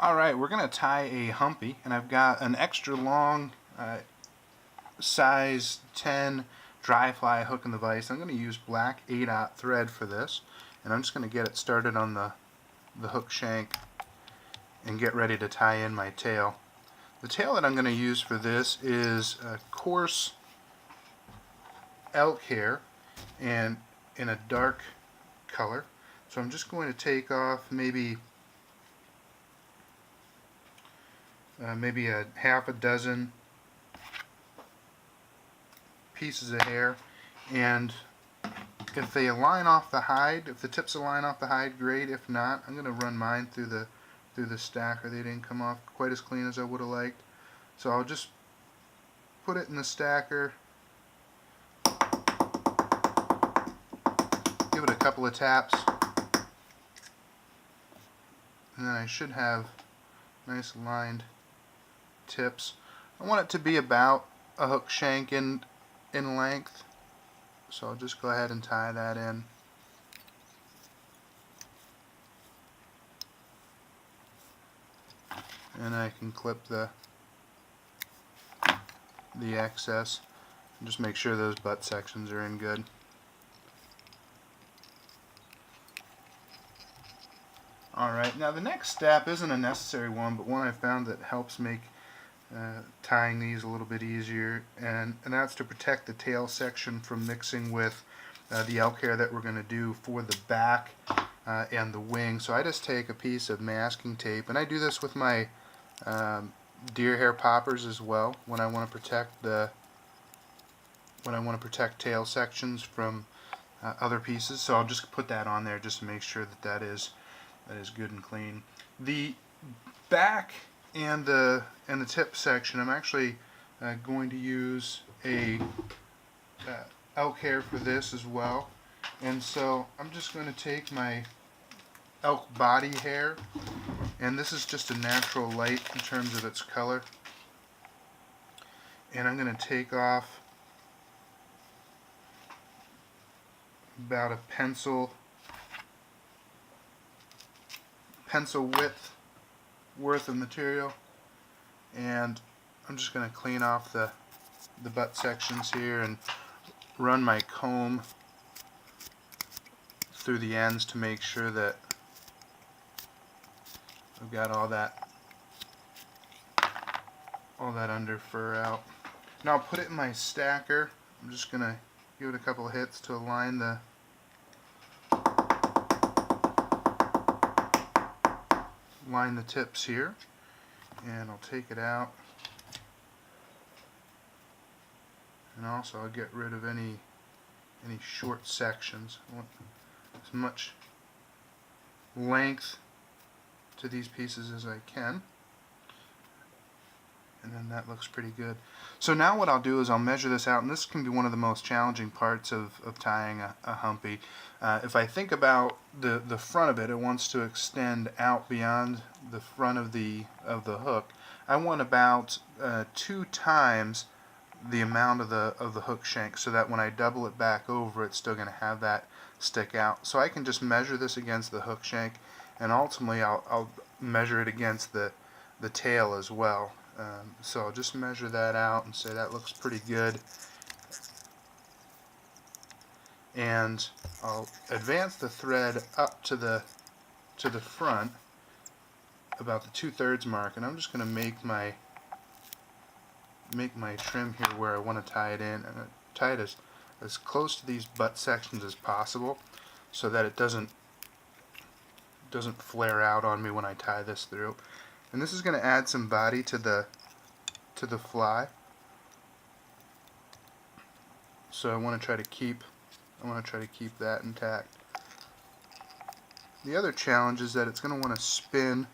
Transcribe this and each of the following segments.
Alright, we're going to tie a humpy, and I've got an extra long size 10 dry fly hook in the vise. I'm going to use black 8/0 thread for this, and I'm just going to get it started on the hook shank and get ready to tie in my tail. The tail that I'm going to use for this is a coarse elk hair and in a dark color. So I'm just going to take off maybe a half a dozen pieces of hair, and if they align off the hide, if the tips align off the hide, great. If not, I'm going to run mine through the stacker. They didn't come off quite as clean as I would have liked, so I'll just put it in the stacker, give it a couple of taps, and then I should have nice lined tips. I want it to be about a hook shank in length, so I'll just go ahead and tie that in. And I can clip the excess and just make sure those butt sections are in good. Alright, now the next step isn't a necessary one, but one I found that helps make tying these a little bit easier, and that's to protect the tail section from mixing with the elk hair that we're going to do for the back and the wing. So I just take a piece of masking tape, and I do this with my deer hair poppers as well when I want to protect tail sections from other pieces. So I'll just put that on there just to make sure that is good and clean. The back and the tip section, I'm actually going to use a elk hair for this as well, and so I'm just going to take my elk body hair, and this is just a natural light in terms of its color, and I'm going to take off about a pencil width worth of material, and I'm just going to clean off the butt sections here and run my comb through the ends to make sure that I've got all that under fur out. Now I'll put it in my stacker. I'm just going to give it a couple of hits to align the tips here, and I'll take it out, and also I'll get rid of any short sections. I want as much length to these pieces as I can, and then that looks pretty good. So now what I'll do is I'll measure this out, and this can be one of the most challenging parts of tying a humpy. If I think about the front of it, it wants to extend out beyond the front of the hook. I want about 2 times the amount of the hook shank, so that when I double it back over, it's still going to have that stick out. So I can just measure this against the hook shank, and ultimately I'll measure it against the tail as well. So I'll just measure that out and say that looks pretty good, and I'll advance the thread up to the front about the 2/3 mark, and I'm just going to make my trim here where I want to tie it in, and tie it as close to these butt sections as possible so that it doesn't flare out on me when I tie this through. And this is going to add some body to the fly, so I want to try to keep that intact. The other challenge is that it's going to want to spin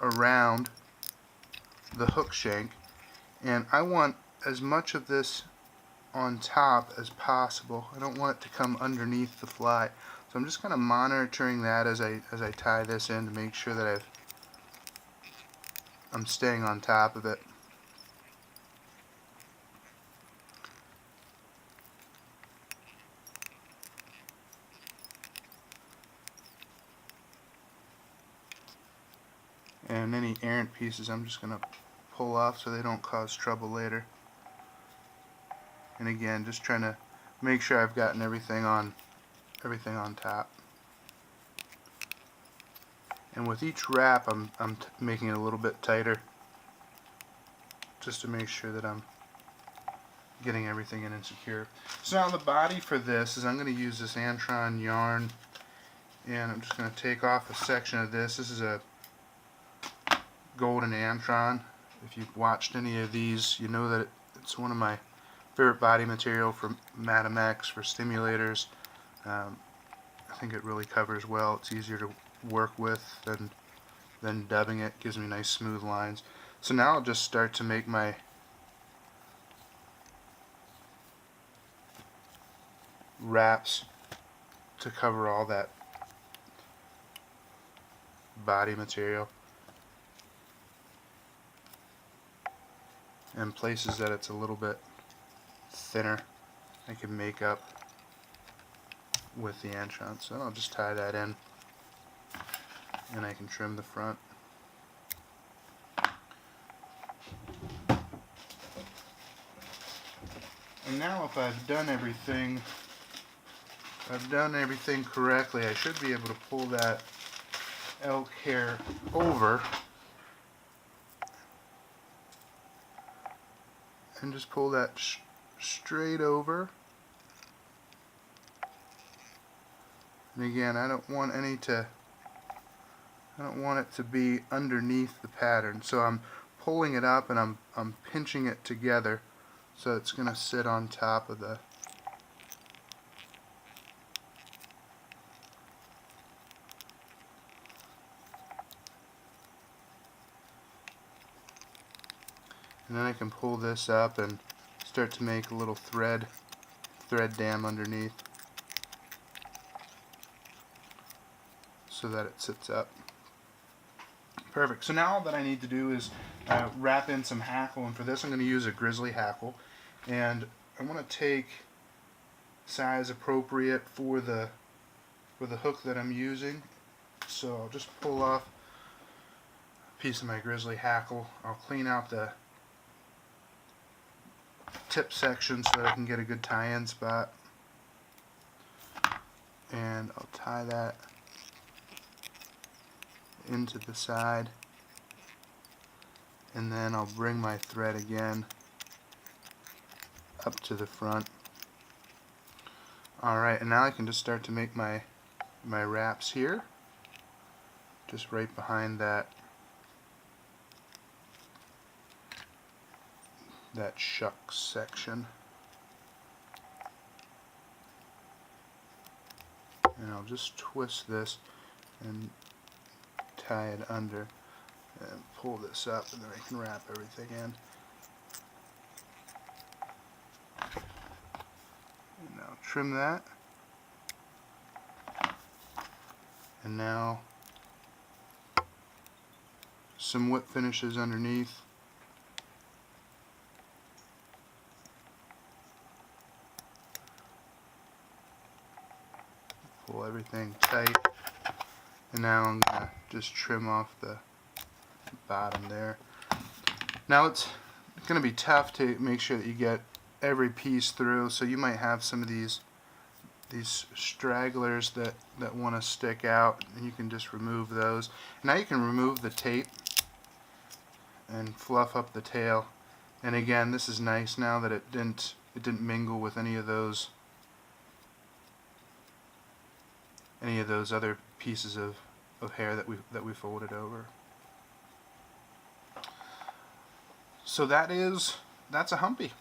around the hook shank, and I want as much of this on top as possible. I don't want it to come underneath the fly, so I'm just kind of monitoring that as I tie this in to make sure that I'm staying on top of it. And any errant pieces I'm just going to pull off so they don't cause trouble later. And again, just trying to make sure I've gotten everything on top. And with each wrap, I'm making it a little bit tighter, just to make sure that I'm getting everything in and secure. So now the body for this is I'm going to use this Antron yarn, and I'm just going to take off a section of this. This is a golden Antron. If you've watched any of these, you know that it's one of my favorite body material for Madam X, for stimulators. I think it really covers well. It's easier to work with than dubbing it. Gives me nice smooth lines. So now I'll just start to make my wraps to cover all that body material, and places that it's a little bit thinner I can make up with the Antron. So I'll just tie that in, and I can trim the front. And now if I've done everything correctly, I should be able to pull that elk hair over and just pull that straight over. And again, I don't want it to be underneath the pattern, so I'm pulling it up and I'm pinching it together so it's going to sit on top of the and then I can pull this up and start to make a little thread dam underneath so that it sits up. Perfect. So now all that I need to do is wrap in some hackle, and for this I'm going to use a grizzly hackle, and I want to take size appropriate for the hook that I'm using. So I'll just pull off a piece of my grizzly hackle. I'll clean out the tip section so that I can get a good tie-in spot, and I'll tie that into the side, and then I'll bring my thread again up to the front. Alright, and now I can just start to make my wraps here, just right behind that shuck section. And I'll just twist this and tie it under and pull this up, and then I can wrap everything in. And now trim that. And now some whip finishes underneath. Pull everything tight. And now I'm going to just trim off the bottom there. Now it's going to be tough to make sure that you get every piece through, so you might have some of these stragglers that want to stick out, and you can just remove those. Now you can remove the tape and fluff up the tail. And again, this is nice now that it didn't mingle with any of those other pieces of hair that we folded over. So that's a Humpy.